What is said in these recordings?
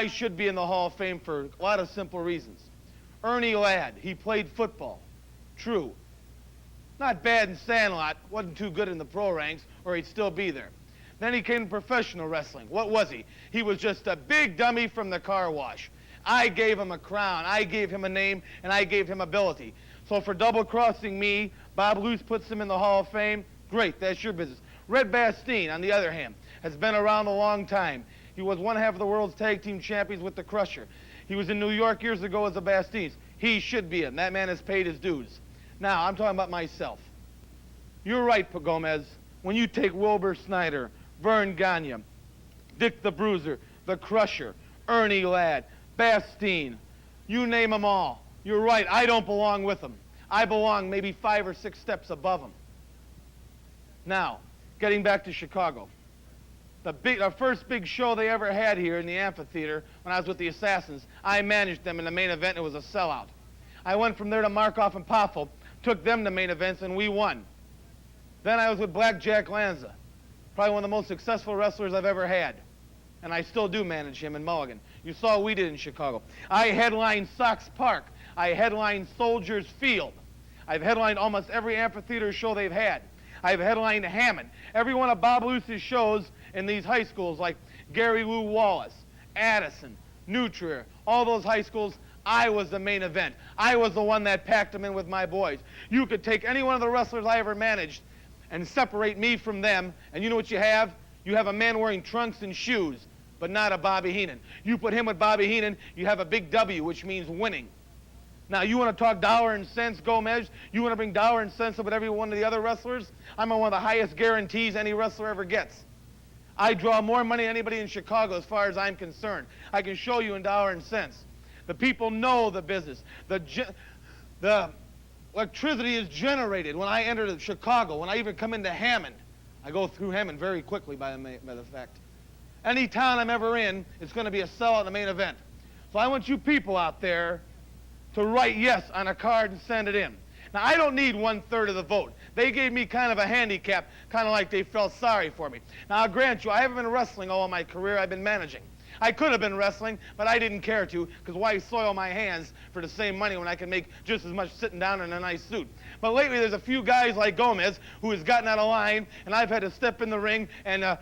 guy should be in the Hall of Fame for a lot of simple reasons. Ernie Ladd, he played football. True. Not bad in Sandlot, wasn't too good in the pro ranks, or he'd still be there. Then he came to professional wrestling. What was he? He was just a big dummy from the car wash. I gave him a crown, I gave him a name, and I gave him ability. So for double-crossing me, Bob Luce puts him in the Hall of Fame. Great, that's your business. Red Bastien, on the other hand, has been around a long time. He was one half of the world's tag team champions with the Crusher. He was in New York years ago as the Bastiens. He should be in. That man has paid his dues. Now, I'm talking about myself. You're right, Gomez. When you take Wilbur Snyder, Vern Gagne, Dick the Bruiser, the Crusher, Ernie Ladd, Bastien, you name them all. You're right, I don't belong with them. I belong maybe 5 or 6 steps above them. Now, getting back to Chicago. The first big show they ever had here in the amphitheater, when I was with the Assassins, I managed them in the main event. It was a sellout. I went from there to Markoff and Poffel, took them to main events, and we won. Then I was with Black Jack Lanza, probably one of the most successful wrestlers I've ever had. And I still do manage him in Mulligan. You saw what we did in Chicago. I headlined Sox Park. I headlined Soldiers Field. I've headlined almost every amphitheater show they've had. I've headlined Hammond. Every one of Bob Luce's shows in these high schools, like Gary Lou Wallace, Addison, New Trier, all those high schools, I was the main event. I was the one that packed them in with my boys. You could take any one of the wrestlers I ever managed and separate me from them, and you know what you have? You have a man wearing trunks and shoes, but not a Bobby Heenan. You put him with Bobby Heenan, you have a big W, which means winning. Now, you want to talk dollar and cents, Gomez? You want to bring dollar and cents up with every one of the other wrestlers? I'm on one of the highest guarantees any wrestler ever gets. I draw more money than anybody in Chicago as far as I'm concerned. I can show you in dollar and cents. The people know the business. The electricity is generated when I enter Chicago, when I even come into Hammond. I go through Hammond very quickly, by the fact. Any town I'm ever in, it's going to be a sellout in the main event. So I want you people out there to write yes on a card and send it in. Now, I don't need 1/3 of the vote. They gave me kind of a handicap, kind of like they felt sorry for me. Now, I'll grant you, I haven't been wrestling all of my career. I've been managing. I could have been wrestling, but I didn't care to, because why soil my hands for the same money when I can make just as much sitting down in a nice suit? But lately, there's a few guys like Gomez who has gotten out of line, and I've had to step in the ring and,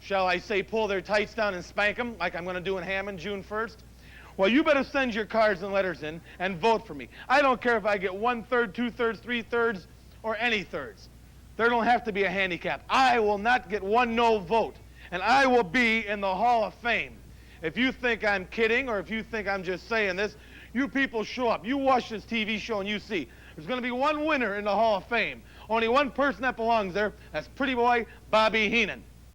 shall I say, pull their tights down and spank them, like I'm going to do in Hammond June 1st. Well, you better send your cards and letters in and vote for me. I don't care if I get 1/3, 2/3, 3/3, or any thirds. There don't have to be a handicap. I will not get one no vote, and I will be in the Hall of Fame. If you think I'm kidding, or if you think I'm just saying this, you people show up. You watch this TV show and you see. There's going to be one winner in the Hall of Fame. Only one person that belongs there. That's pretty boy Bobby Heenan.